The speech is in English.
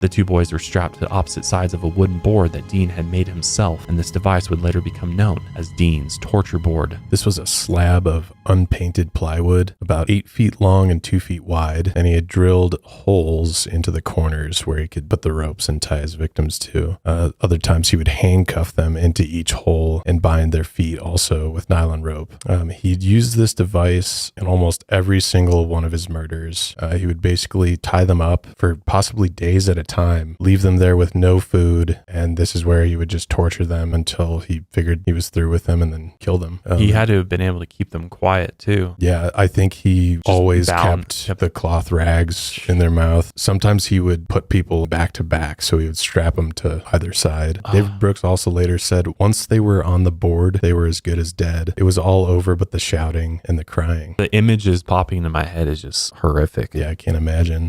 The two boys were strapped to opposite sides of a wooden board that Dean had made himself, and this device would later become known as Dean's torture board. This was a slab of unpainted plywood, about 8 feet long and 2 feet wide, and he had drilled holes into the corners where he could put the ropes and tie his victims to. Other times he would handcuff them into each hole and bind their feet also with nylon rope. He'd used this device in almost every single one of his murders. He would basically tie them up for possibly days at a time, leave them there with no food, and this is where he would just torture them until he figured he was through with them and then kill them. He had to have been able to keep them quiet too. Yeah, I think he Just always bound. kept the cloth rags in their mouth. Sometimes he would put people back to back, so he would strap them to either side. David Brooks also later said once they were on the board, they were as good as dead. It was all over but the shouting and the crying. The images popping into my head is just horrific. Yeah, I can't imagine.